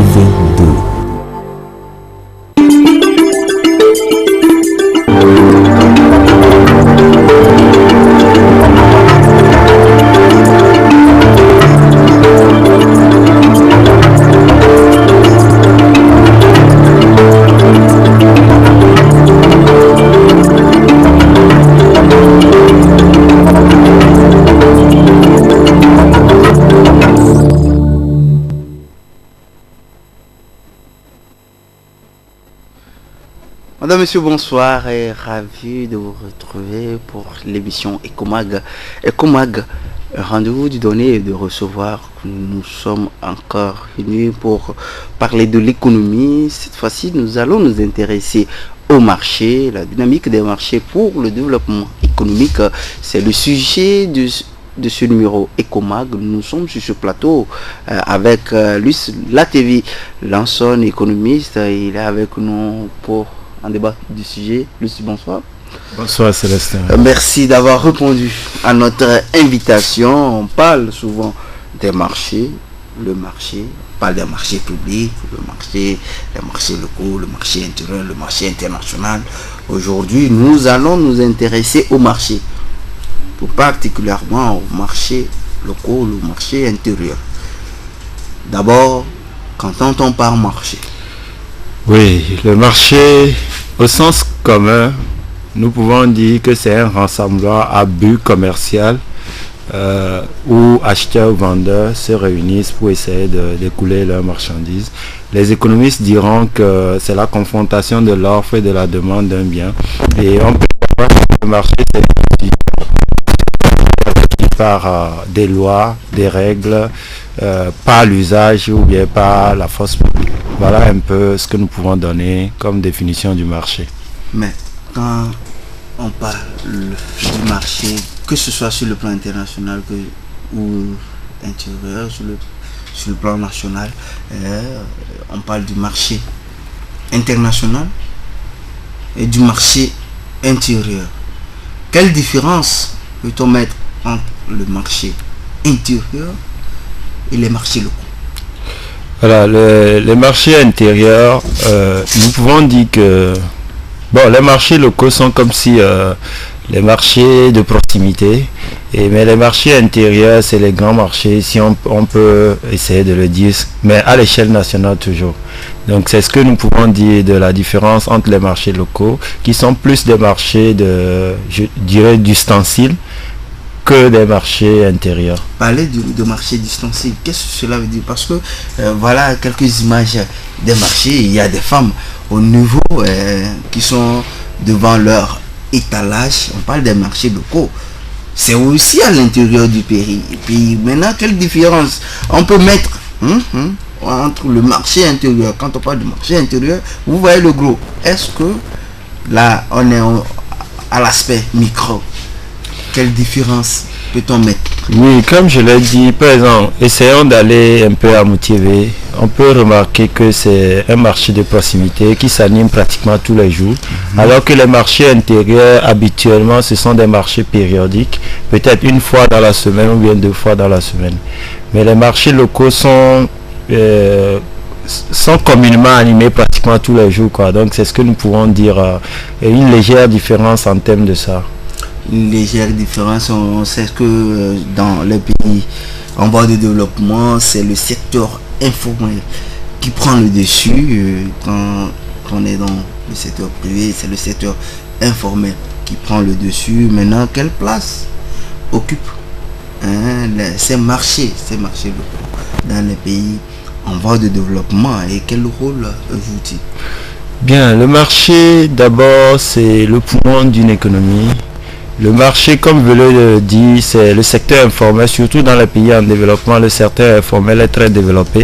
TV2. Madame, Monsieur, bonsoir et ravi de vous retrouver pour l'émission Ecomag. Ecomag, rendez-vous du donner et de recevoir. Nous sommes encore venus pour parler de l'économie. Cette fois-ci, nous allons nous intéresser au marché, la dynamique des marchés pour le développement économique. C'est le sujet de ce numéro Ecomag. Nous sommes sur ce plateau avec Luce Latévi, l'ancien économiste. Il est avec nous pour un débat du sujet. Lucie, bonsoir. Bonsoir Célestin. Merci d'avoir répondu à notre invitation. On parle souvent des marchés, le marché, on parle des marchés publics, les marchés locaux, le marché intérieur, le marché international. Aujourd'hui, nous allons nous intéresser au marché, tout particulièrement aux marchés locaux, le marché intérieur. D'abord, qu'entend-on par marché? Oui, le marché, au sens commun, nous pouvons dire que c'est un rassemblement à but commercial où acheteurs ou vendeurs se réunissent pour essayer d'écouler leurs marchandises. Les économistes diront que c'est la confrontation de l'offre et de la demande d'un bien. Et on peut voir que le marché, c'est par des lois, des règles, par l'usage ou bien par la force publique. Voilà un peu ce que nous pouvons donner comme définition du marché. Mais quand on parle du marché, que ce soit sur le plan international ou intérieur, sur le plan national, on parle du marché international et du marché intérieur. Quelle différence peut-on mettre entre le marché intérieur et les marchés locaux? Voilà, les marchés intérieurs, nous pouvons dire que les marchés locaux sont comme si les marchés de proximité, mais les marchés intérieurs, c'est les grands marchés, si on peut essayer de le dire, mais à l'échelle nationale toujours. Donc c'est ce que nous pouvons dire de la différence entre les marchés locaux, qui sont plus des marchés je dirais, d'ustensiles, que des marchés intérieurs. Parler de marché distanciel, qu'est-ce que cela veut dire? Parce que voilà quelques images des marchés. Il y a des femmes au niveau qui sont devant leur étalage. On parle des marchés locaux. C'est aussi à l'intérieur du pays. Et puis maintenant, quelle différence on peut mettre entre le marché intérieur? Quand on parle de marché intérieur, vous voyez le gros. Est-ce que là, on est à l'aspect micro? Quelle différence peut-on mettre? Oui, comme je l'ai dit, par exemple, essayons d'aller un peu à Moutiévé. On peut remarquer que c'est un marché de proximité qui s'anime pratiquement tous les jours, alors que les marchés intérieurs, habituellement, ce sont des marchés périodiques, peut-être une fois dans la semaine ou bien 2 fois dans la semaine. Mais les marchés locaux sont communément animés pratiquement tous les jours, quoi. Donc c'est ce que nous pouvons dire, une légère différence en termes de ça. Une légère différence. On sait que dans les pays en voie de développement, c'est le secteur informel qui prend le dessus. Quand on est dans le secteur privé, c'est le secteur informel qui prend le dessus. Maintenant, quelle place occupent ces marchés locaux dans les pays en voie de développement et quel rôle joue-t-il? Bien, le marché, d'abord, c'est le poumon d'une économie. Le marché, comme je le dis, c'est le secteur informel, surtout dans les pays en développement. Le secteur informel est très développé.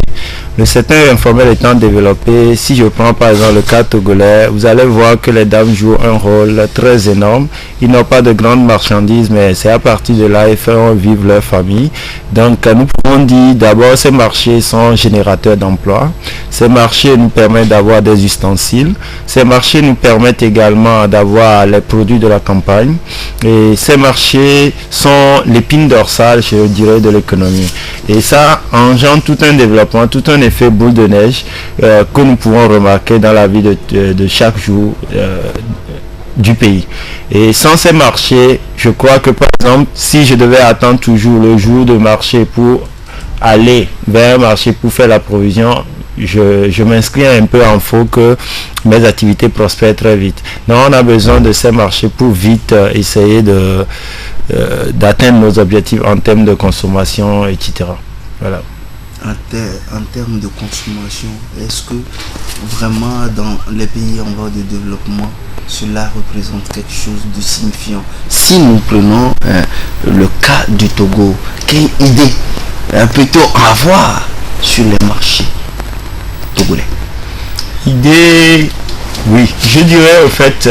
Le secteur informel étant développé, si je prends par exemple le cas togolais, vous allez voir que les dames jouent un rôle très énorme. Ils n'ont pas de grandes marchandises, mais c'est à partir de là qu'ils font vivre leur famille. Donc nous pouvons dire d'abord ces marchés sont générateurs d'emplois. Ces marchés nous permettent d'avoir des ustensiles. Ces marchés nous permettent également d'avoir les produits de la campagne. Et ces marchés sont l'épine dorsale, je dirais, de l'économie. Et ça engendre tout un développement, tout un effet boule de neige que nous pouvons remarquer dans la vie de chaque jour du pays. Et sans ces marchés, je crois que par exemple, si je devais attendre toujours le jour de marché pour aller vers un marché pour faire la provision, je m'inscris un peu en faux que mes activités prospèrent très vite. Non, on a besoin de ces marchés pour vite essayer d'atteindre nos objectifs en termes de consommation, etc. Voilà. En termes de consommation, est-ce que vraiment dans les pays en voie de développement, cela représente quelque chose de signifiant? Si nous prenons le cas du Togo, quelle idée peut-on avoir sur les marchés togolais? Idée, oui, je dirais au fait,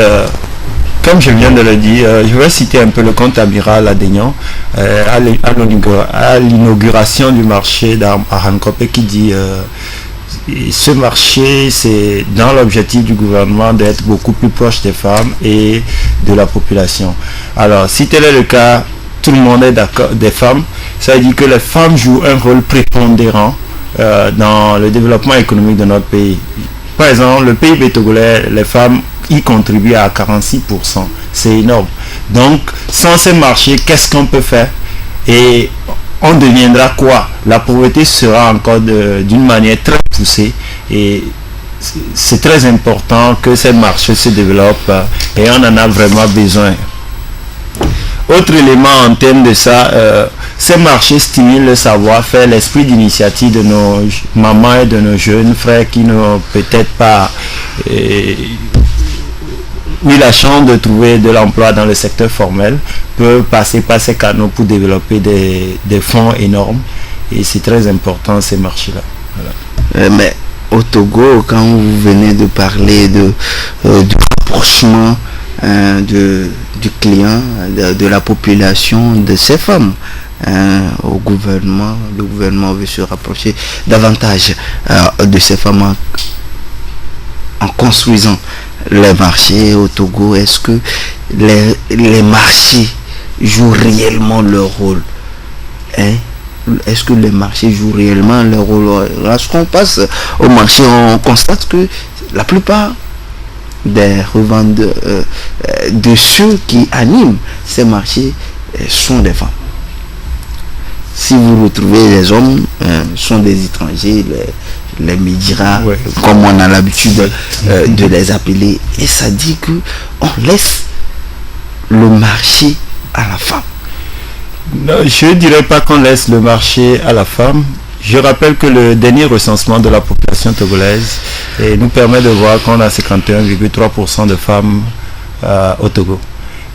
comme je viens de le dire, je vais citer un peu le compte amiral Adénian à l'inauguration du marché à Hankope qui dit ce marché, c'est dans l'objectif du gouvernement d'être beaucoup plus proche des femmes et de la population. Alors, si tel est le cas, tout le monde est d'accord, des femmes, ça veut dire que les femmes jouent un rôle prépondérant dans le développement économique de notre pays. Par exemple, le PIB togolais, les femmes y contribuent à 46%. C'est énorme. Donc, sans ces marchés, qu'est-ce qu'on peut faire? Et on deviendra quoi? La pauvreté sera encore d'une manière très poussée. Et c'est très important que ces marchés se développent et on en a vraiment besoin. Autre élément en termes de ça, ces marchés stimulent le savoir-faire, l'esprit d'initiative de nos mamans et de nos jeunes frères qui n'ont peut-être pas eu la chance de trouver de l'emploi dans le secteur formel, peuvent passer par ces canaux pour développer des fonds énormes. Et c'est très important ces marchés-là. Voilà. Mais au Togo, quand vous venez de parler du rapprochement du client, de la population, de ces femmes, au gouvernement, le gouvernement veut se rapprocher davantage de ces femmes en construisant les marchés au Togo. Est-ce que les marchés jouent réellement leur rôle? Est-ce que les marchés jouent réellement leur rôle? Lorsqu'on passe au marché, on constate que la plupart des revendeurs, de ceux qui animent ces marchés sont des femmes. Si vous retrouvez les hommes, sont des étrangers, les médiras, ouais, comme on a l'habitude de les appeler. Et ça dit que on laisse le marché à la femme. Non, je ne dirais pas qu'on laisse le marché à la femme. Je rappelle que le dernier recensement de la population togolaise nous permet de voir qu'on a 51,3% de femmes au Togo.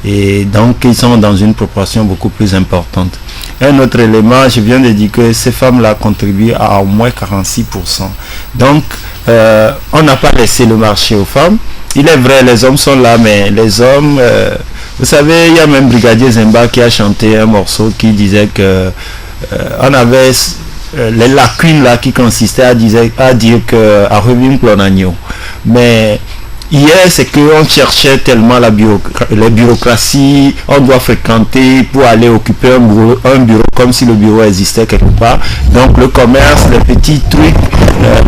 Et donc, ils sont dans une proportion beaucoup plus importante. Un autre élément, je viens de dire que ces femmes-là contribuent à au moins 46%. Donc, on n'a pas laissé le marché aux femmes. Il est vrai, les hommes sont là, mais les hommes... vous savez, il y a même Brigadier Zemba qui a chanté un morceau qui disait que on avait les lacunes là qui consistaient à dire que à revivre Clonagno. Mais hier, c'est qu'on cherchait tellement la bureaucratie, on doit fréquenter pour aller occuper un bureau comme si le bureau existait quelque part. Donc le commerce, les petits trucs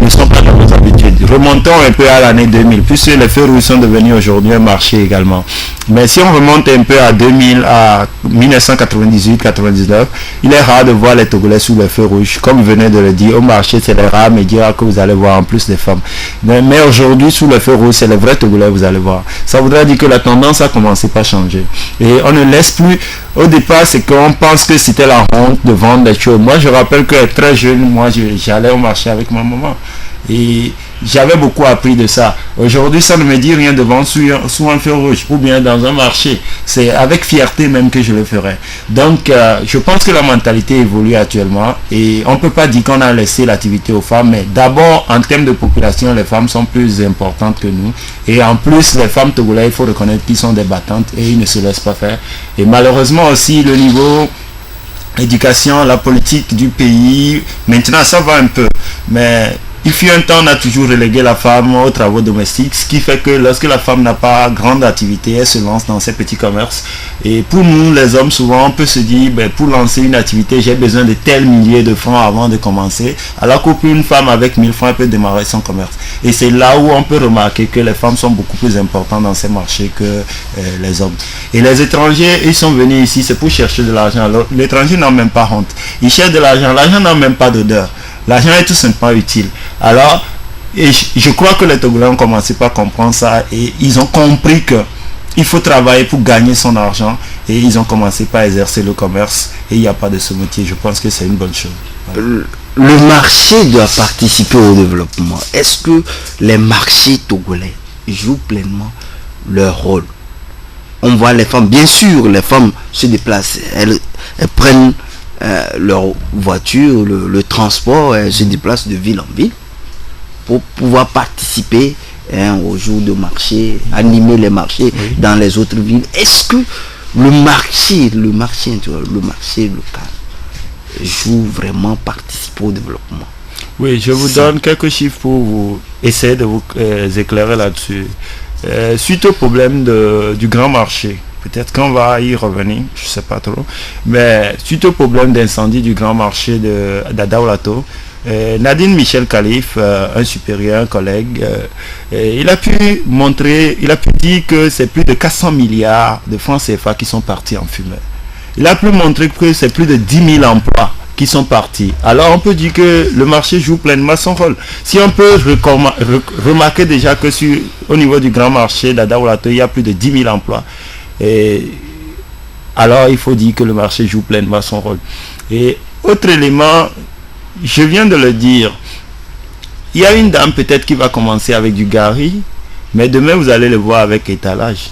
ne sont pas dans nos habitudes. Remontons un peu à l'année 2000, puisque les feux rouges sont devenus aujourd'hui un marché également. Mais si on remonte un peu à 2000, à 1998-99, il est rare de voir les Togolais sous les feux rouges. Comme vous venez de le dire, au marché, c'est les rares médias que vous allez voir en plus des femmes. Mais aujourd'hui, sous les feux rouges, c'est les vrais Togolais, vous allez voir. Ça voudrait dire que la tendance a commencé par changer. Et on ne laisse plus... Au départ, c'est qu'on pense que c'était la honte de vendre des choses. Moi, je rappelle que très jeune, moi, j'allais au marché avec ma maman. Et j'avais beaucoup appris de ça. Aujourd'hui, ça ne me dit rien de vendre sous un feu rouge ou bien dans un marché. C'est avec fierté même que je le ferai. Donc, je pense que la mentalité évolue actuellement et on ne peut pas dire qu'on a laissé l'activité aux femmes, mais d'abord, en termes de population, les femmes sont plus importantes que nous. Et en plus, les femmes togolaises, il faut reconnaître qu'ils sont des battantes et ils ne se laissent pas faire. Et malheureusement aussi, le niveau éducation, la politique du pays, maintenant ça va un peu, mais il fut un temps, on a toujours relégué la femme aux travaux domestiques, ce qui fait que lorsque la femme n'a pas grande activité, elle se lance dans ces petits commerces. Et pour nous, les hommes, souvent, on peut se dire, pour lancer une activité, j'ai besoin de tels milliers de francs avant de commencer, alors que pour une femme avec 1000 francs, elle peut démarrer son commerce. Et c'est là où on peut remarquer que les femmes sont beaucoup plus importantes dans ces marchés que les hommes. Et les étrangers, ils sont venus ici, c'est pour chercher de l'argent. Alors, l'étranger n'a même pas honte. Il cherche de l'argent. L'argent n'a même pas d'odeur. L'argent est tout simplement utile. Alors, et je crois que les Togolais ont commencé par comprendre ça et ils ont compris que il faut travailler pour gagner son argent et ils ont commencé par exercer le commerce et il n'y a pas de ce métier. Je pense que c'est une bonne chose. Voilà. Le marché doit participer au développement. Est-ce que les marchés togolais jouent pleinement leur rôle? On voit les femmes, bien sûr, les femmes se déplacent, elles prennent leur voiture, le transport, elles se déplacent de ville en ville pour pouvoir participer aux jours de marché, animer les marchés dans les autres villes. Est-ce que le marché local joue vraiment, participe au développement? Oui, je vous donne quelques chiffres pour vous essayer de vous éclairer là-dessus. Suite au problème du grand marché, peut-être qu'on va y revenir, je ne sais pas trop, mais suite au problème d'incendie du grand marché d'Adaolato, Nadine Michel Khalif, un supérieur, un collègue, il a pu dire que c'est plus de 400 milliards de francs CFA qui sont partis en fumée. Il a pu montrer que c'est plus de 10 000 emplois qui sont partis. Alors on peut dire que le marché joue pleinement son rôle. Si on peut remarquer déjà que au niveau du grand marché d'Adaolato, il y a plus de 10 000 emplois. Et alors il faut dire que le marché joue pleinement son rôle. Et autre élément, je viens de le dire, il y a une dame peut-être qui va commencer avec du gari, mais demain vous allez le voir avec étalage.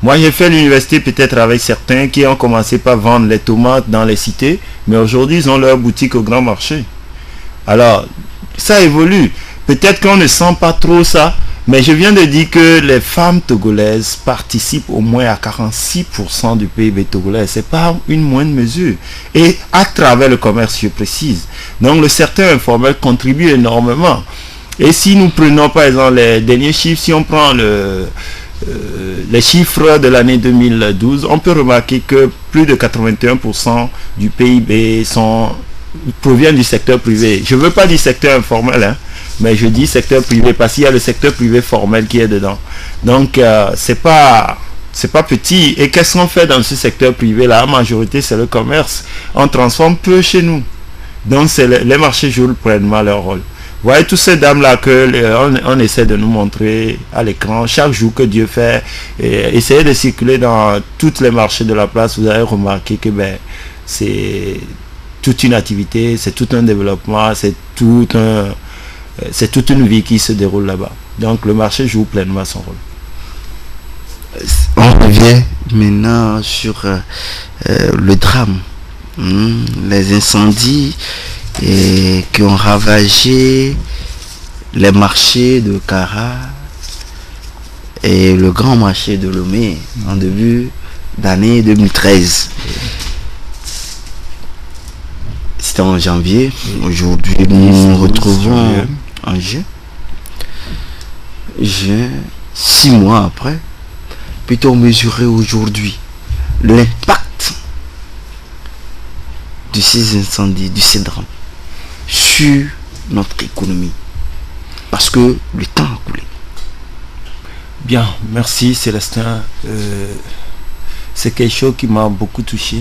Moi j'ai fait l'université peut-être avec certains qui ont commencé par vendre les tomates dans les cités, mais aujourd'hui ils ont leur boutique au grand marché. Alors ça évolue. Peut-être qu'on ne sent pas trop ça, mais je viens de dire que les femmes togolaises participent au moins à 46% du PIB togolais. C'est pas une moindre mesure. Et à travers le commerce, je précise. Donc le secteur informel contribue énormément. Et si nous prenons par exemple les derniers chiffres, si on prend les chiffres de l'année 2012, on peut remarquer que plus de 81% du PIB provient du secteur privé. Je ne veux pas dire secteur informel, hein, mais je dis secteur privé parce qu'il y a le secteur privé formel qui est dedans. Donc c'est pas petit. Et qu'est-ce qu'on fait dans ce secteur privé là? La majorité c'est le commerce. On transforme peu chez nous. Donc les marchés jouent pleinement leur rôle. Vous voyez toutes ces dames là on essaie de nous montrer à l'écran chaque jour que Dieu fait. Et essayez de circuler dans tous les marchés de la place. Vous allez remarquer que c'est toute une activité, c'est tout un développement, c'est toute une vie qui se déroule là-bas. Donc le marché joue pleinement son rôle. On revient maintenant sur le drame, les incendies qui ont ravagé les marchés de Kara et le grand marché de Lomé en début d'année 2013. C'était en janvier. Aujourd'hui, nous nous retrouvons en juin. 6 mois après. Peut-on mesurer aujourd'hui l'impact de ces incendies, de ces drames sur notre économie? Parce que le temps a coulé. Bien, merci Célestin. C'est quelque chose qui m'a beaucoup touché.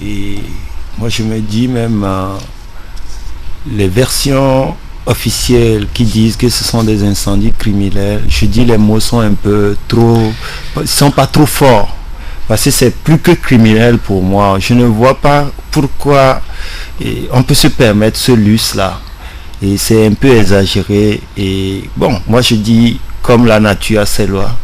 Et moi je me dis même les versions officielles qui disent que ce sont des incendies criminels, je dis les mots sont un peu trop, ils sont pas trop forts parce que c'est plus que criminel pour moi. Je ne vois pas pourquoi on peut se permettre ce luxe là et c'est un peu exagéré. Et bon, moi je dis comme la nature a ses lois,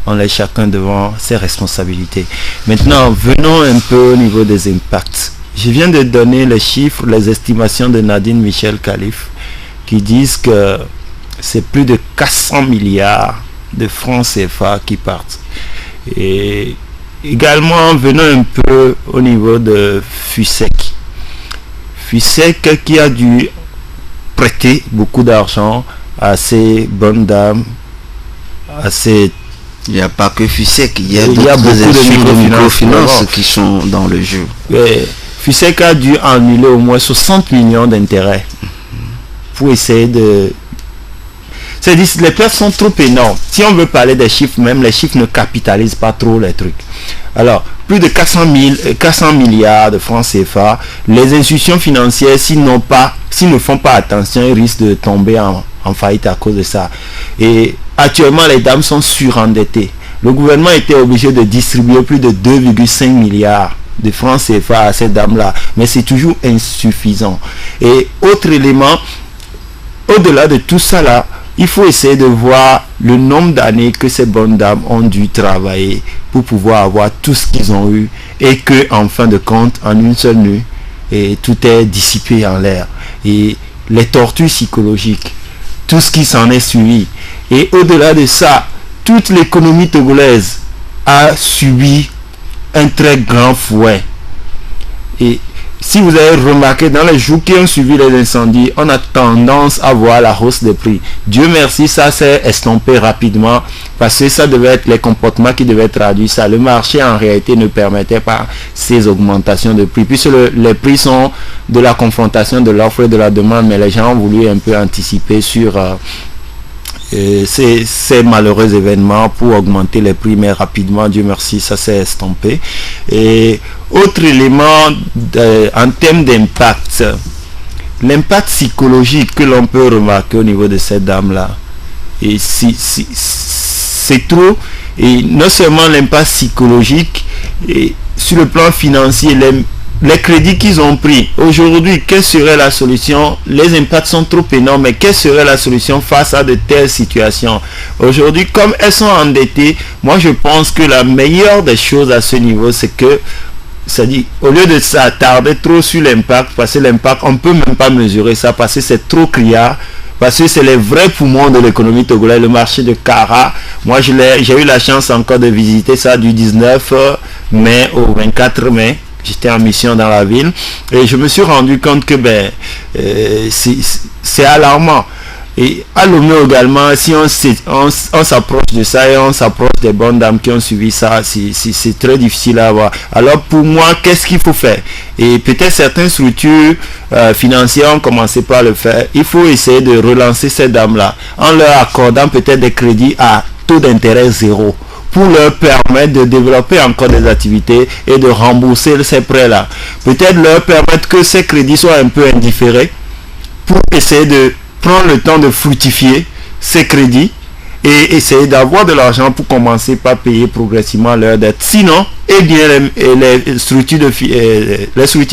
on est chacun devant ses responsabilités. Maintenant venons un peu au niveau des impacts. Je viens de donner les chiffres, les estimations de Nadine Michel Khalif qui disent que c'est plus de 400 milliards de francs CFA qui partent. Et également, venons un peu au niveau de FUSEC. FUSEC qui a dû prêter beaucoup d'argent à ces bonnes dames, à ces... Il n'y a pas que FUSEC, il y a beaucoup de microfinances qui sont dans le jeu. FUSEC a dû annuler au moins 60 millions d'intérêts pour essayer de... C'est-à-dire les pertes sont trop énormes. Si on veut parler des chiffres, même les chiffres ne capitalisent pas trop les trucs. Alors, plus de 400 milliards de francs CFA, les institutions financières, s'ils ne font pas attention, ils risquent de tomber en faillite à cause de ça. Et actuellement, les dames sont surendettées. Le gouvernement était obligé de distribuer plus de 2,5 milliards de francs CFA à ces dames-là. Mais c'est toujours insuffisant. Et autre élément, au-delà de tout ça là, il faut essayer de voir le nombre d'années que ces bonnes dames ont dû travailler pour pouvoir avoir tout ce qu'ils ont eu et que, en fin de compte, en une seule nuit, et tout est dissipé en l'air. Et les tortures psychologiques, tout ce qui s'en est suivi. Et au-delà de ça, toute l'économie togolaise a subi un très grand fouet. Et si vous avez remarqué, dans les jours qui ont suivi les incendies, on a tendance à voir la hausse des prix. Dieu merci, ça s'est estompé rapidement parce que ça devait être les comportements qui devaient traduire ça. Le marché en réalité ne permettait pas ces augmentations de prix puisque les prix sont de la confrontation de l'offre et de la demande, mais les gens ont voulu un peu anticiper sur ces malheureux événements pour augmenter les prix, mais rapidement, Dieu merci, ça s'est estompé. Et autre élément en termes d'impact, l'impact psychologique que l'on peut remarquer au niveau de cette dame-là, et c'est trop, et non seulement l'impact psychologique, et sur le plan financier, les crédits qu'ils ont pris aujourd'hui, quelle serait la solution? Les impacts sont trop énormes, mais quelle serait la solution face à de telles situations? Aujourd'hui, comme elles sont endettées, moi je pense que la meilleure des choses à ce niveau, c'est que, c'est-à-dire, au lieu de s'attarder trop sur l'impact, parce que l'impact, on ne peut même pas mesurer ça, parce que c'est trop criard, parce que c'est les vrais poumons de l'économie togolaise, le marché de Kara. Moi, j'ai eu la chance encore de visiter ça du 19 mai au 24 mai. J'étais en mission dans la ville et je me suis rendu compte que c'est alarmant. Et à Lomé également, si on s'approche de ça et on s'approche des bonnes dames qui ont suivi ça, c'est très difficile à voir. Alors pour moi, qu'est-ce qu'il faut faire? Et peut-être certaines structures financières ont commencé par le faire. Il faut essayer de relancer ces dames-là en leur accordant peut-être des crédits à taux d'intérêt zéro, pour leur permettre de développer encore des activités et de rembourser ces prêts-là. Peut-être leur permettre que ces crédits soient un peu indifférés pour essayer de prendre le temps de fructifier ces crédits et essayer d'avoir de l'argent pour commencer par payer progressivement leurs dettes. Sinon, eh bien, les structures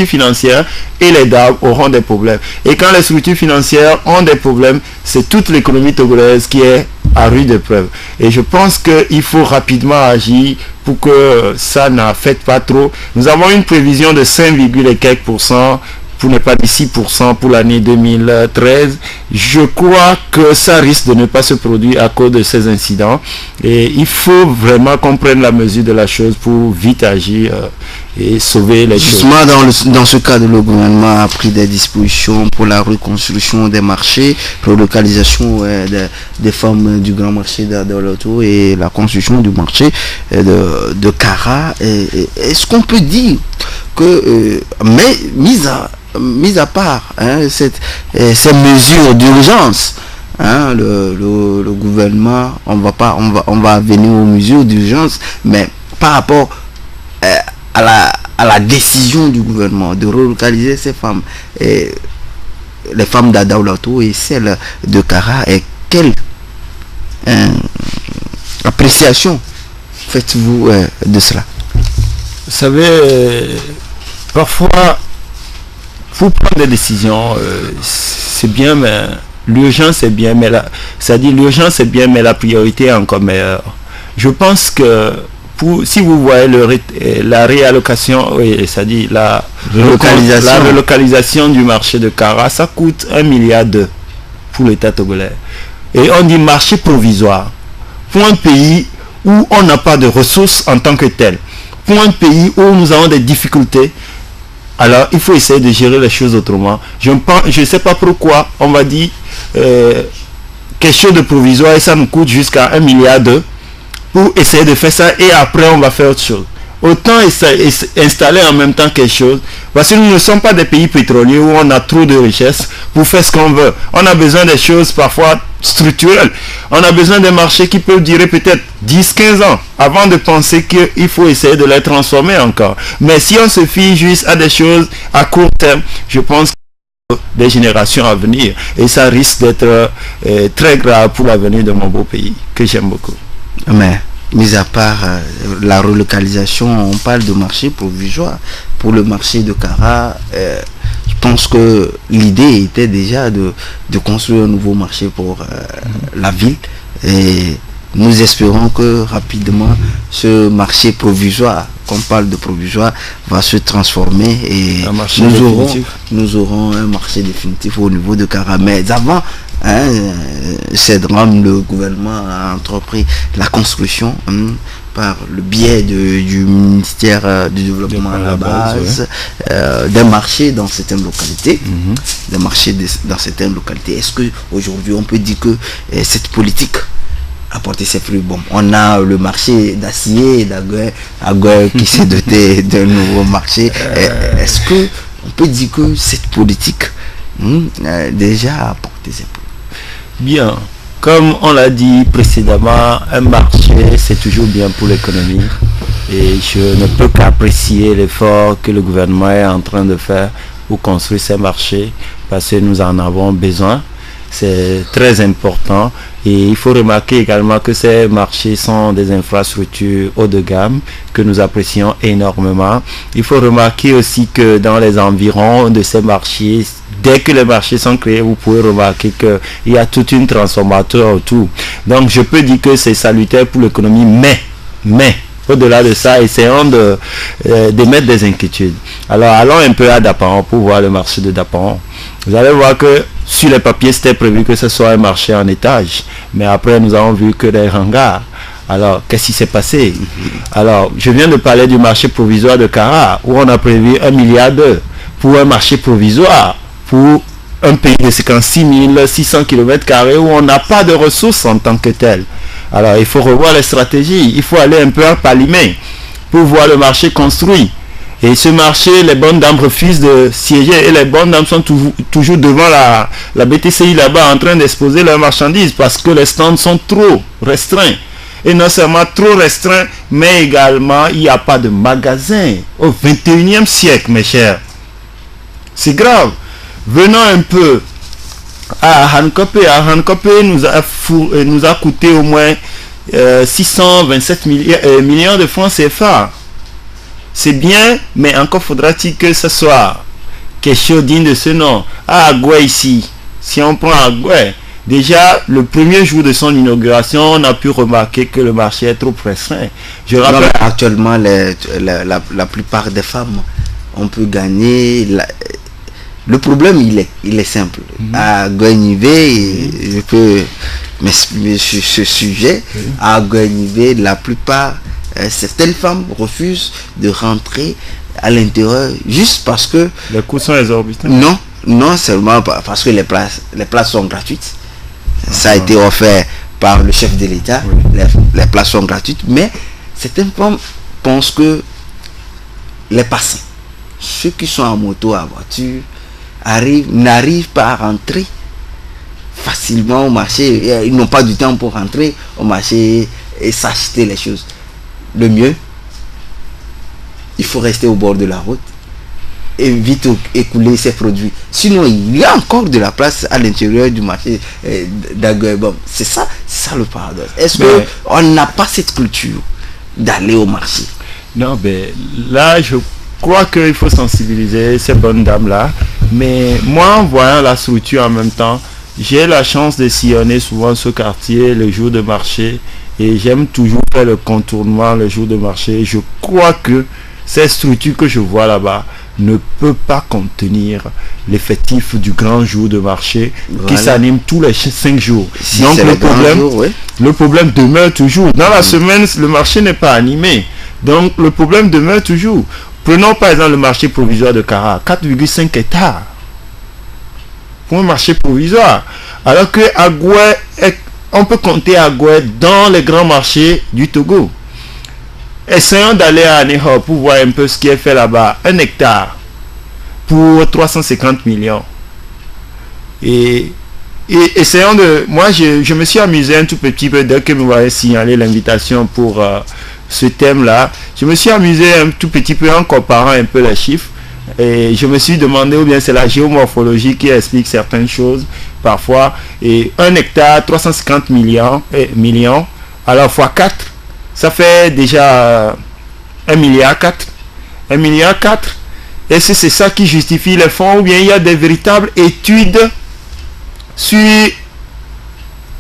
financières et les DAO auront des problèmes. Et quand les structures financières ont des problèmes, c'est toute l'économie togolaise qui est à rude épreuve. Et je pense qu'il faut rapidement agir pour que ça n'affecte pas trop. Nous avons une prévision de 5, et quelques %, pour ne pas dire 6% pour l'année 2013. Je crois que ça risque de ne pas se produire à cause de ces incidents. Et il faut vraiment qu'on prenne la mesure de la chose pour vite agir et sauver les choses. Justement, dans ce cadre, le gouvernement a pris des dispositions pour la reconstruction des marchés, relocalisation des femmes du grand marché d'Adoloto et la construction du marché de Kara. Est-ce qu'on peut dire que, mais mis à part ces mesures d'urgence, le gouvernement, on va venir aux mesures d'urgence, mais par rapport à la décision du gouvernement de relocaliser ces femmes, les femmes d'Adaulato et celles de Kara, et quelle appréciation faites-vous de cela? Vous savez, parfois, pour prendre des décisions, c'est bien, mais l'urgence est bien, mais l'urgence est bien, mais la priorité est encore meilleure. Je pense que si vous voyez la réallocation, c'est-à-dire la relocalisation du marché de Kara, ça coûte 1,2 milliard pour l'État togolais. Et on dit marché provisoire pour un pays où on n'a pas de ressources en tant que tel, pour un pays où nous avons des difficultés Alors, il faut essayer de gérer les choses autrement. Je ne sais pas pourquoi on va dire quelque chose de provisoire et ça nous coûte jusqu'à 1,2 milliard pour essayer de faire ça et après on va faire autre chose. Autant installer en même temps quelque chose, parce que nous ne sommes pas des pays pétroliers où on a trop de richesses pour faire ce qu'on veut. On a besoin des choses parfois structurelles. On a besoin des marchés qui peuvent durer peut-être 10-15 ans avant de penser qu'il faut essayer de les transformer encore. Mais si on se fie juste à des choses à court terme, je pense que des générations à venir et ça risque d'être très grave pour l'avenir de mon beau pays que j'aime beaucoup. Mais mis à part la relocalisation, on parle de marché provisoire. Pour le marché de Kara, je pense que l'idée était déjà de construire un nouveau marché pour la ville. Et nous espérons que rapidement ce marché provisoire, qu'on parle de provisoire, va se transformer et nous aurons un marché définitif au niveau de Kara. Mais avant, ces drames, le gouvernement a entrepris la construction par le biais du ministère du développement à la base, d'un marché dans certaines localités, dans certaines localités. Est-ce que aujourd'hui on peut dire que cette politique a porté ses fruits? Bon, on a le marché d'acier et d'Aguer qui s'est doté d'un nouveau marché. Est-ce que on peut dire que cette politique déjà a porté ses fruits? Bien, comme on l'a dit précédemment, un marché c'est toujours bien pour l'économie et je ne peux qu'apprécier l'effort que le gouvernement est en train de faire pour construire ces marchés parce que nous en avons besoin. C'est très important et il faut remarquer également que ces marchés sont des infrastructures haut de gamme que nous apprécions énormément. Il faut remarquer aussi que dans les environs de ces marchés, dès que les marchés sont créés, vous pouvez remarquer qu'il y a toute une transformation autour. Donc je peux dire que c'est salutaire pour l'économie, mais au-delà de ça, essayons de mettre des inquiétudes. Alors allons un peu à Dapaon pour voir le marché de Dapaon. Vous allez voir que sur les papiers, c'était prévu que ce soit un marché en étage. Mais après, nous avons vu que des hangars. Alors, qu'est-ce qui s'est passé? Alors, je viens de parler du marché provisoire de Kara, où on a prévu 1,2 milliard pour un marché provisoire, pour un pays de 56 600 km², où on n'a pas de ressources en tant que tel. Alors, il faut revoir les stratégies. Il faut aller un peu à Palimé pour voir le marché construit. Et ce marché, les bonnes dames refusent de siéger et les bonnes dames sont toujours devant la BTCI là-bas en train d'exposer leurs marchandises parce que les stands sont trop restreints. Et non seulement trop restreints, mais également il n'y a pas de magasin au 21e siècle, mes chers. C'est grave. Venons un peu à Hankope. Hankope nous a coûté au moins 627 millions de francs CFA. C'est bien, mais encore faudra-t-il que ce soit quelque chose digne de ce nom. À Agué ici, si on prend Agué, déjà le premier jour de son inauguration, on a pu remarquer que le marché est trop restreint. Je rappelle actuellement la plupart des femmes, on peut gagner. Le problème il est simple. À Agué, je peux m'exprimer sur ce sujet. À Agué, la plupart certaines femmes refusent de rentrer à l'intérieur juste parce que les coûts sont exorbitants. Non seulement parce que les places sont gratuites. Ça a été offert par le chef de l'État. Les places sont gratuites, mais certaines femmes pensent que les passants, ceux qui sont en moto, à voiture, n'arrivent pas à rentrer facilement au marché. Ils n'ont pas du temps pour rentrer au marché et s'acheter les choses. Le mieux, il faut rester au bord de la route et vite écouler ses produits. Sinon, il y a encore de la place à l'intérieur du marché d'Agué. Bon, c'est ça le paradoxe. Est-ce qu'on n'a pas cette culture d'aller au marché? Non, là, je crois qu'il faut sensibiliser ces bonnes dames-là. Mais moi, en voyant la structure en même temps, j'ai la chance de sillonner souvent ce quartier le jour de marché. Et j'aime toujours faire le contournement le jour de marché. Je crois que cette structure que je vois là-bas ne peut pas contenir l'effectif du grand jour de marché qui s'anime tous les 5 jours. Si donc le problème demeure toujours. Dans la semaine, le marché n'est pas animé. Donc le problème demeure toujours. Prenons par exemple le marché provisoire de Kara, 4,5 hectares pour un marché provisoire. Alors que Agoué, on peut compter Agoué dans les grands marchés du Togo. Essayons d'aller à Aného pour voir un peu ce qui est fait là-bas. 1 hectare pour 350 millions. Et essayons de... Moi, je me suis amusé un tout petit peu dès que vous m'avez signalé l'invitation pour ce thème-là. Je me suis amusé un tout petit peu en comparant un peu les chiffres. Et je me suis demandé, ou bien c'est la géomorphologie qui explique certaines choses parfois. Et 1 hectare, 350 millions, alors fois 4, ça fait déjà 1,4 milliard. 1,4 milliard. Est-ce que c'est ça qui justifie les fonds, ou bien il y a des véritables études sur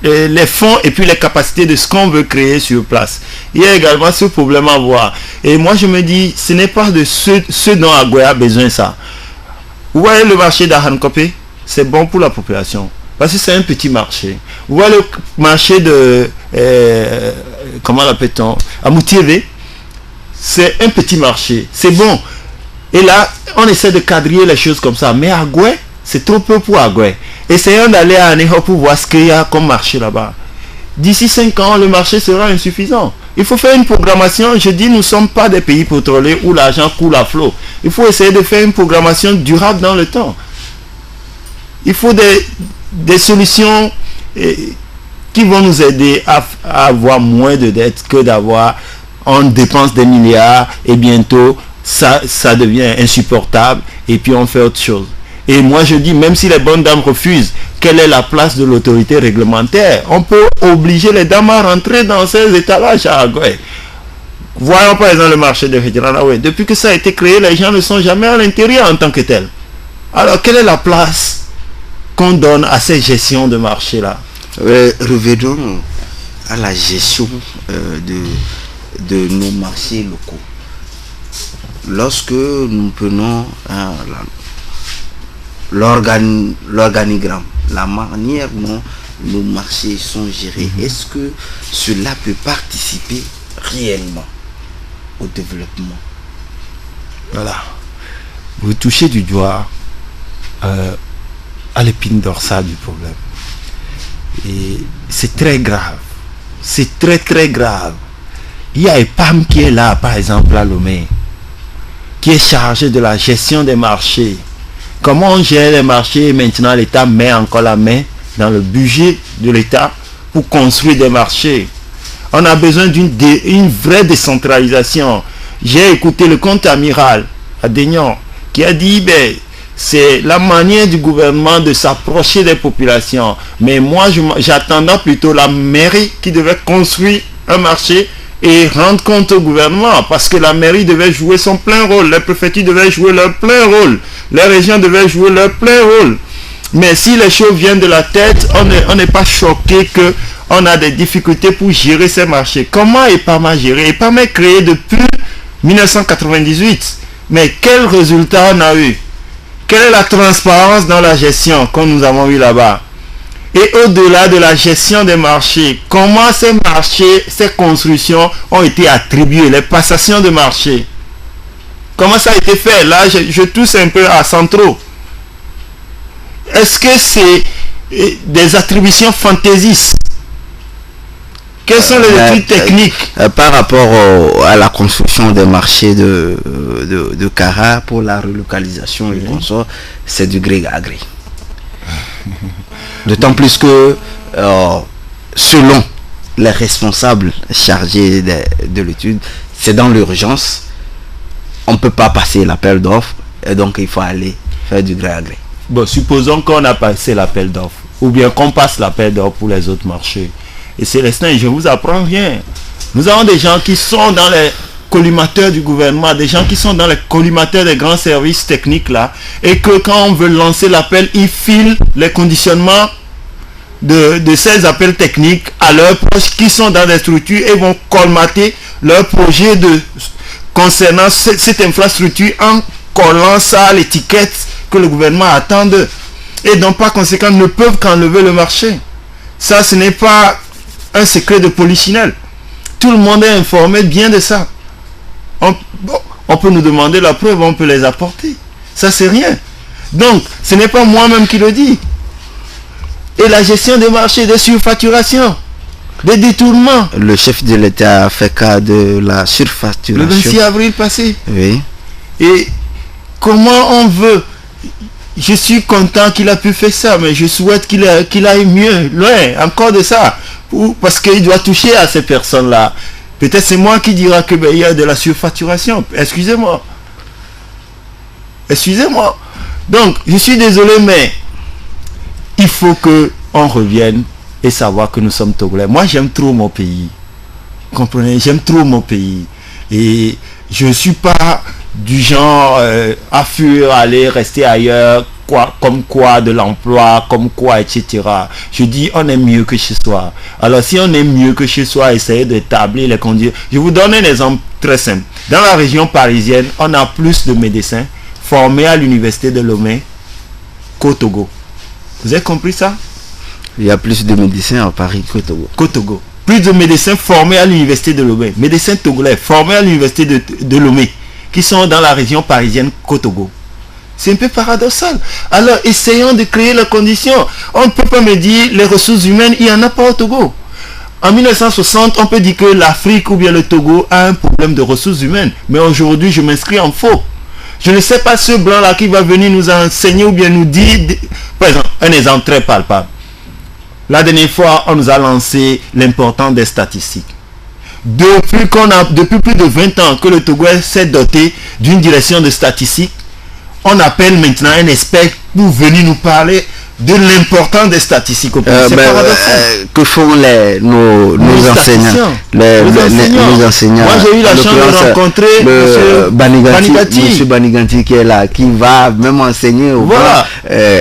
les fonds et puis les capacités de ce qu'on veut créer sur place? Il y a également ce problème à voir. Et moi je me dis, ce n'est pas de ce dont Agoué a besoin ça. Vous voyez le marché d'Ahankopé, c'est bon pour la population. Parce que c'est un petit marché. Vous voyez le marché de... comment l'appelle-t-on, à Moutiévé, c'est un petit marché. C'est bon. Et là, on essaie de quadriller les choses comme ça. Mais Agoué, c'est trop peu pour Agoué. Essayons d'aller à Aného pour voir ce qu'il y a comme marché là-bas. D'ici 5 ans, le marché sera insuffisant. Il faut faire une programmation. Je dis, nous ne sommes pas des pays pétroliers où l'argent coule à flot. Il faut essayer de faire une programmation durable dans le temps. Il faut des solutions qui vont nous aider à avoir moins de dettes que d'avoir, on dépense des milliards et bientôt ça devient insupportable et puis on fait autre chose. Et moi je dis, même si les bonnes dames refusent, quelle est la place de l'autorité réglementaire? On peut obliger les dames à rentrer dans ces étalages à Agoué. Voyons par exemple le marché de Fédéranaoué. Depuis que ça a été créé, les gens ne sont jamais à l'intérieur en tant que tels. Alors quelle est la place qu'on donne à ces gestions de marché là? Revenons à la gestion de nos marchés locaux. Lorsque nous prenons l'organigramme, la manière dont nos marchés sont gérés, est-ce que cela peut participer réellement au développement? Voilà. Vous touchez du doigt à l'épine dorsale du problème. Et c'est très grave. C'est très très grave. Il y a EPAM qui est là, par exemple, à Lomé, qui est chargé de la gestion des marchés. Comment on gère les marchés et maintenant l'État met encore la main dans le budget de l'État pour construire des marchés. On a besoin d'une vraie décentralisation. J'ai écouté le compte amiral à Daignan qui a dit, c'est la manière du gouvernement de s'approcher des populations. Mais moi, j'attendais plutôt la mairie qui devait construire un marché et rendre compte au gouvernement, parce que la mairie devait jouer son plein rôle, les préfectures devaient jouer leur plein rôle, les régions devaient jouer leur plein rôle. Mais si les choses viennent de la tête, on n'est pas choqué qu'on a des difficultés pour gérer ces marchés. Comment EPAM a géré? EPAM est créé depuis 1998. Mais quel résultat on a eu? Quelle est la transparence dans la gestion que nous avons eu là-bas? Et au-delà de la gestion des marchés, comment ces marchés, ces constructions ont été attribuées, les passations de marché? Comment ça a été fait? Là, je tousse un peu à Centro. Est-ce que c'est des attributions fantaisistes? Quels sont les études techniques par rapport à la construction des marchés de Kara pour la relocalisation et consorts, c'est du gré à gré. D'autant plus que selon les responsables chargés de l'étude, c'est dans l'urgence, on ne peut pas passer l'appel d'offres et donc il faut aller faire du gré à gré. Bon, supposons qu'on a passé l'appel d'offres ou bien qu'on passe l'appel d'offres pour les autres marchés. Et Célestin, je ne vous apprends rien. Nous avons des gens qui sont dans les collimateurs du gouvernement, des gens qui sont dans les collimateurs des grands services techniques là, et que quand on veut lancer l'appel, ils filent les conditionnements de ces appels techniques à leurs proches qui sont dans des structures et vont colmater leur projet concernant cette infrastructure en collant ça à l'étiquette que le gouvernement attend d'eux. Et donc par conséquent ne peuvent qu'enlever le marché. Ça, ce n'est pas un secret de polichinelle. Tout le monde est informé bien de ça. On On peut nous demander la preuve, on peut les apporter. Ça, c'est rien. Donc, ce n'est pas moi-même qui le dis. Et la gestion des marchés, des surfacturations, des détournements. Le chef de l'État a fait cas de la surfacturation. Le 26 avril passé. Oui. Et comment on veut... Je suis content qu'il a pu faire ça, mais je souhaite qu'il aille mieux, loin, encore de ça. Parce qu'il doit toucher à ces personnes-là. Peut-être c'est moi qui dira que il y a de la surfacturation. Excusez-moi. Excusez-moi. Donc, je suis désolé, mais il faut que on revienne et savoir que nous sommes Togolais. Moi, j'aime trop mon pays. Comprenez, j'aime trop mon pays. Et je ne suis pas du genre à fuir, aller rester ailleurs, comme quoi de l'emploi, comme quoi, etc. Je dis, on est mieux que chez soi. Alors, si on est mieux que chez soi, essayez d'établir les conditions. Je vous donne un exemple très simple. Dans la région parisienne, on a plus de médecins formés à l'université de Lomé qu'au Togo. Vous avez compris ça? Il y a plus de médecins à Paris qu'au Togo. Qu'au Togo. Plus de médecins formés à l'université de Lomé. Médecins togolais formés à l'université de Lomé, qui sont dans la région parisienne qu'au Togo. C'est un peu paradoxal. Alors, essayons de créer les conditions. On ne peut pas me dire, les ressources humaines, il n'y en a pas au Togo. En 1960, on peut dire que l'Afrique ou bien le Togo a un problème de ressources humaines. Mais aujourd'hui, je m'inscris en faux. Je ne sais pas ce blanc-là qui va venir nous enseigner ou bien nous dire... Par exemple, un exemple très palpable. La dernière fois, on nous a lancé l'importance des statistiques. Depuis plus de 20 ans que le Togo s'est doté d'une direction de statistiques, on appelle maintenant un expert pour venir nous parler de l'importance des statistiques au pays. Que font nos enseignants, nos enseignants? Moi, j'ai eu la chance de rencontrer M. Baniganti qui est là, qui va même enseigner au voilà.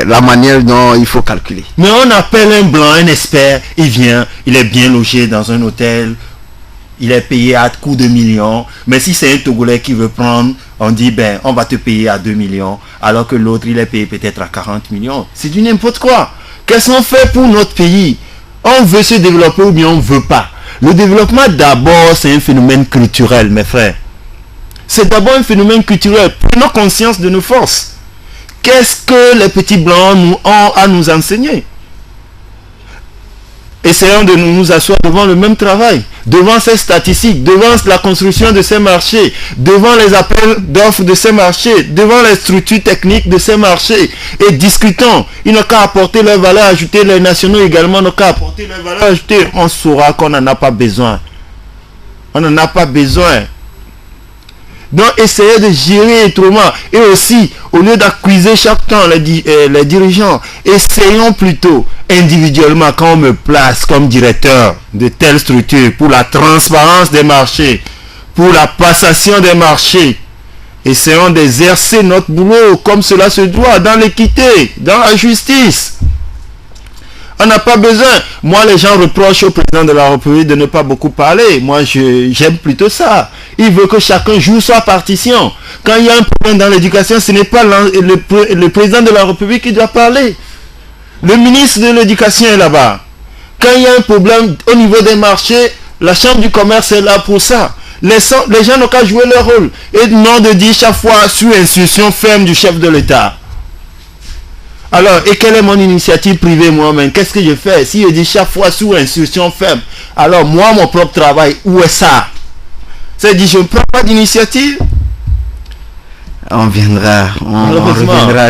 La manière dont il faut calculer. Mais on appelle un blanc, un expert, il vient, il est bien logé dans un hôtel, il est payé à coups de millions. Mais si c'est un Togolais qui veut prendre, on dit, on va te payer à 2 millions, alors que l'autre, il est payé peut-être à 40 millions. C'est du n'importe quoi. Qu'est-ce qu'on fait pour notre pays? On veut se développer ou bien on ne veut pas. Le développement, d'abord, c'est un phénomène culturel, mes frères. C'est d'abord un phénomène culturel. Prenons conscience de nos forces. Qu'est-ce que les petits blancs ont à nous enseigner? Essayons de nous asseoir devant le même travail, devant ces statistiques, devant la construction de ces marchés, devant les appels d'offres de ces marchés, devant les structures techniques de ces marchés, et discutons. Ils n'ont qu'à apporter leur valeur ajoutée, les nationaux également n'ont qu'à apporter leur valeur ajoutée. On saura qu'on n'en a pas besoin. On n'en a pas besoin. Donc, essayez de gérer autrement. Et aussi, au lieu d'accuser chaque temps les dirigeants, essayons plutôt individuellement, quand on me place comme directeur de telle structure, pour la transparence des marchés, pour la passation des marchés, essayons d'exercer notre boulot comme cela se doit, dans l'équité, dans la justice. On n'a pas besoin. Moi, les gens reprochent au président de la République de ne pas beaucoup parler. Moi, j'aime plutôt ça. Il veut que chacun joue sa partition. Quand il y a un problème dans l'éducation, ce n'est pas le président de la République qui doit parler. Le ministre de l'éducation est là-bas. Quand il y a un problème au niveau des marchés, la chambre du commerce est là pour ça. Les gens n'ont qu'à jouer leur rôle. Et non de dire chaque fois sous instruction ferme du chef de l'État. Alors, et quelle est mon initiative privée moi-même? Qu'est-ce que je fais? Si je dis chaque fois sous instruction ferme, alors moi, mon propre travail, où est ça? C'est-à-dire, je ne prends pas d'initiative. On reviendra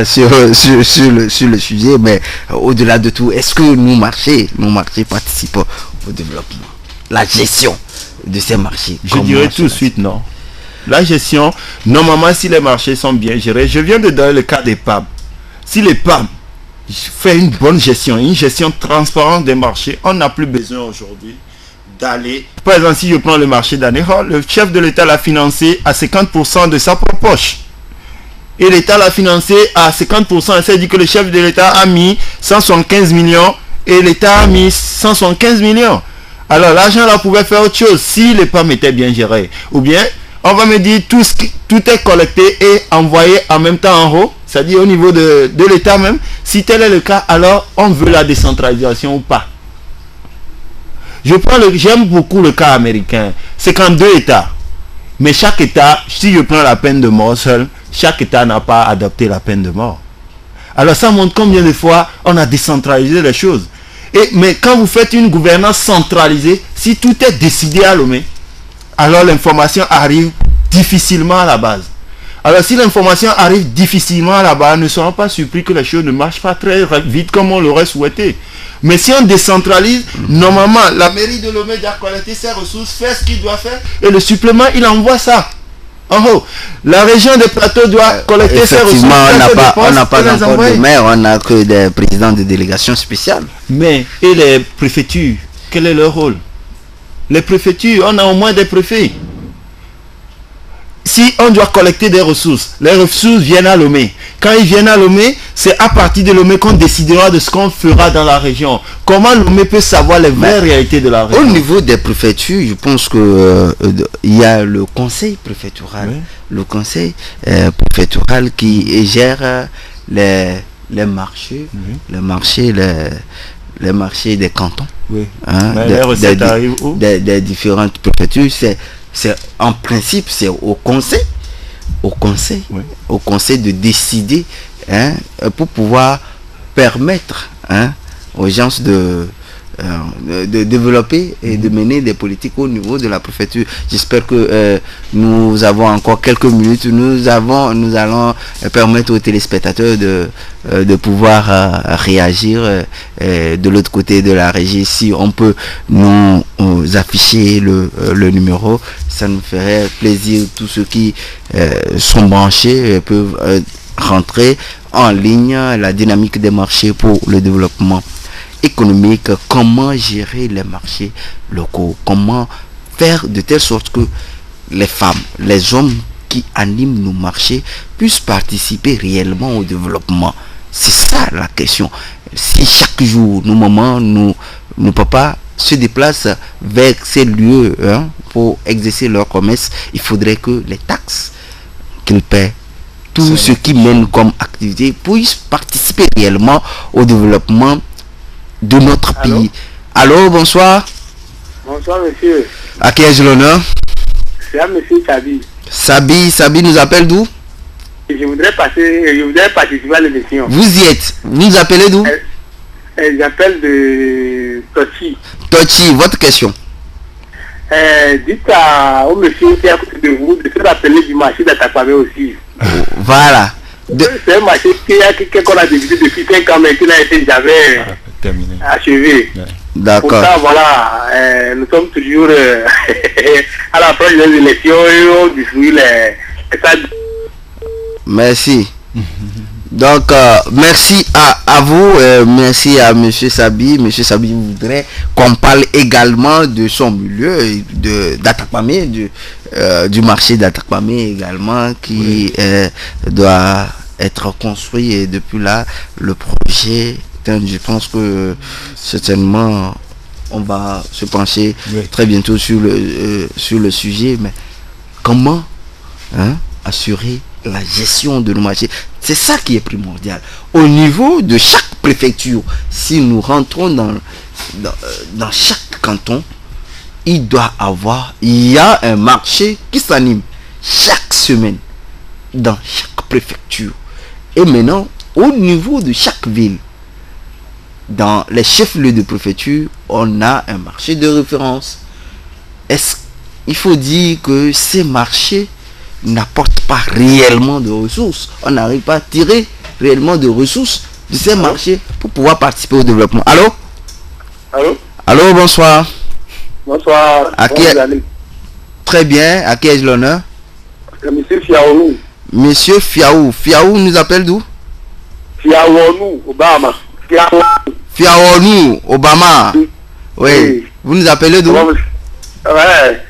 sur le sujet, mais au-delà de tout, est-ce que nos marchés participent au développement? La gestion de ces marchés. Je dirais tout de suite non. La gestion, normalement, si les marchés sont bien gérés, je viens de donner le cas des PAM. Si les PAM fait une bonne gestion, une gestion transparente des marchés, on n'a plus besoin aujourd'hui d'aller... Par exemple, si je prends le marché d'Anéron, le chef de l'État l'a financé à 50% de sa propre poche. Et l'État l'a financé à 50%. C'est-à-dire que le chef de l'État a mis 175 millions et l'État a mis 175 millions. Alors l'argent là pouvait faire autre chose si les PAM étaient bien gérés. Ou bien, on va me dire tout est collecté et envoyé en même temps en haut. C'est-à-dire au niveau de l'État même. Si tel est le cas, alors on veut la décentralisation ou pas. J'aime beaucoup le cas américain. C'est quand deux États, Mais chaque État, si je prends la peine de mort seul, chaque État n'a pas adopté la peine de mort. Alors ça montre combien de fois on a décentralisé les choses. Mais quand vous faites une gouvernance centralisée, si tout est décidé à Lomé, alors l'information arrive difficilement à la base. Alors si l'information arrive difficilement à la base, ne serons pas surpris que les choses ne marchent pas très vite comme on l'aurait souhaité. Mais si on décentralise, normalement, la mairie de Lomé doit collecter ses ressources, faire ce qu'il doit faire, et le supplément, il envoie ça. En haut, la région des plateaux doit collecter ses ressources. On n'a pas encore de maire, on n'a que des présidents de délégations spéciales. Mais, et les préfectures, quel est leur rôle? Les préfectures, on a au moins des préfets. Si on doit collecter des ressources, les ressources viennent à Lomé. Quand ils viennent à Lomé, c'est à partir de Lomé qu'on décidera de ce qu'on fera dans la région. Comment Lomé peut savoir les vraies réalités de la région? Au niveau des préfectures, je pense que il y a le conseil préfectoral. Oui. Le conseil préfectoral qui gère les marchés, les marchés des cantons. Oui. Hein, les recettes arrivent où? Des différentes préfectures. C'est en principe, c'est au conseil oui. Au conseil de décider, hein, pour pouvoir permettre, hein, aux gens de développer et de mener des politiques au niveau de la préfecture. J'espère que nous avons encore quelques minutes. Nous allons permettre aux téléspectateurs de pouvoir réagir de l'autre côté de la régie. Si on peut nous afficher le numéro, ça nous ferait plaisir. Tous ceux qui sont branchés peuvent rentrer en ligne. La dynamique des marchés pour le développement économique, comment gérer les marchés locaux, comment faire de telle sorte que les femmes, les hommes qui animent nos marchés puissent participer réellement au développement. C'est ça la question. Si chaque jour nos mamans, nos papas se déplacent vers ces lieux, hein, pour exercer leur commerce, il faudrait que les taxes qu'ils paient, tout ce qui mène comme activité, puissent participer réellement au développement de notre pays. Allô, bonsoir. Bonsoir, monsieur. À qui ai-je l'honneur? C'est à monsieur Sabi. Sabi nous appelle d'où? Je voudrais participer à l'émission. Vous y êtes. Vous nous appelez d'où? J'appelle de Tochi. Tochi, votre question. Dites au monsieur qui est à côté de vous de se rappeler du marché d'Atakpamé aussi. Voilà. C'est un marché qu'on a débuté depuis 5 ans, mais qui n'a été jamais achevé. Ouais. D'accord. Pour ça, voilà, nous sommes toujours à l'approche des élections et on distribue les salles. Merci. Donc, merci à vous, merci à monsieur Sabi. Monsieur Sabi voudrait qu'on parle également de son milieu, d'Atakpamé, du marché d'Atakpamé également, qui doit être construit, et depuis là, le projet, je pense que certainement, on va se pencher très bientôt sur le sujet, mais comment, hein, assurer la gestion de nos marchés? C'est ça qui est primordial. Au niveau de chaque préfecture, si nous rentrons dans chaque canton, il y a un marché qui s'anime chaque semaine dans chaque préfecture. Et maintenant, au niveau de chaque ville, dans les chefs-lieux de préfecture, on a un marché de référence. Il faut dire que ces marchés n'apportent pas réellement de ressources. On n'arrive pas à tirer réellement de ressources de ces marchés pour pouvoir participer au développement. Allô, bonsoir. Bonsoir. Très bien. À qui ai-je l'honneur? Monsieur Fiaonou. Monsieur Fiaou. Fiaou nous appelle d'où? Fiaonou, Obama. Fiaonou, Obama. Oui. Vous nous appelez d'où? Ouais.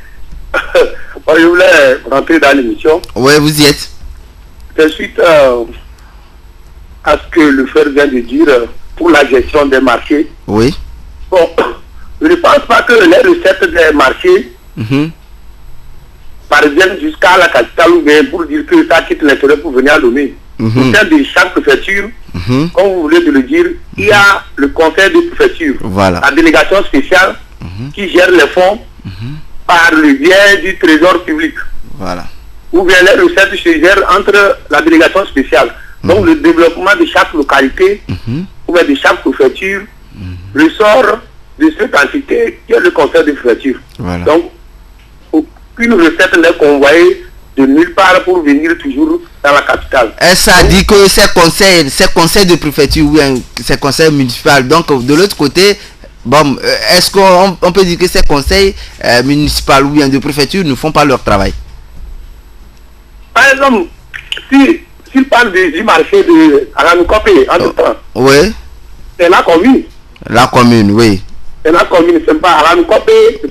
Je voulais rentrer dans l'émission. Oui, vous y êtes. C'est suite à ce que le frère vient de dire pour la gestion des marchés. Oui. Bon, je ne pense pas que les recettes des marchés parviennent jusqu'à la capitale ou bien pour dire que ça quitte l'intérêt pour venir à Lomé. Au sein de chaque préfecture, comme vous voulez de le dire, il y a le conseil de préfecture, la délégation spéciale qui gère les fonds par le biais du trésor public. Voilà. Ou bien les recettes se gèrent entre la délégation spéciale. Donc le développement de chaque localité ou bien de chaque préfecture ressort de cette entité qui est le conseil de préfecture. Voilà. Donc aucune recette n'est convoyée de nulle part pour venir toujours dans la capitale. Et ça dit que ces conseils de préfecture ou ces conseils municipaux, donc de l'autre côté, bon, est-ce qu'on peut dire que ces conseils municipaux ou bien de préfecture ne font pas leur travail? Par exemple, s'il parle du marché de Aranukopé, en tout temps, oui. C'est la commune. La commune, oui. C'est la commune, c'est pas Aranukopé, c'est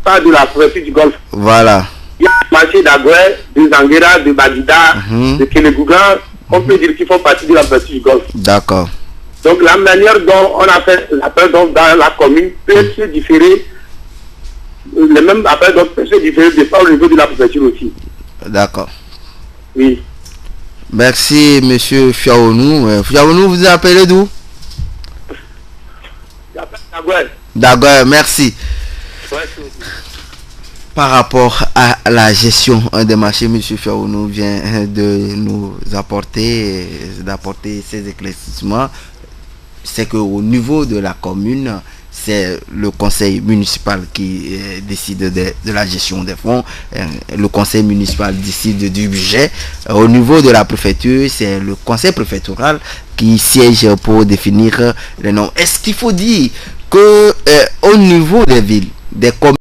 pas de la préfecture du Golfe. Voilà. Il y a le marché d'Agoué, de Zanguera, de Badida, de Kélégouglan, on peut dire qu'ils font partie de la préfecture du Golfe. D'accord. Donc la manière dont on a fait l'appel dans la commune peut se différer, le même appel peut se différer de pas au niveau de la préfecture aussi. D'accord. Oui. Merci, monsieur Fiaonou. Fiaonou, vous appelez d'où? D'accord, merci. Par rapport à la gestion des marchés, monsieur Fiaonou vient de nous apporter ses éclaircissements. C'est qu'au niveau de la commune, c'est le conseil municipal qui décide de la gestion des fonds. Le conseil municipal décide du budget. Au niveau de la préfecture, c'est le conseil préfectoral qui siège pour définir les noms. Est-ce qu'il faut dire que au niveau des villes, des communes,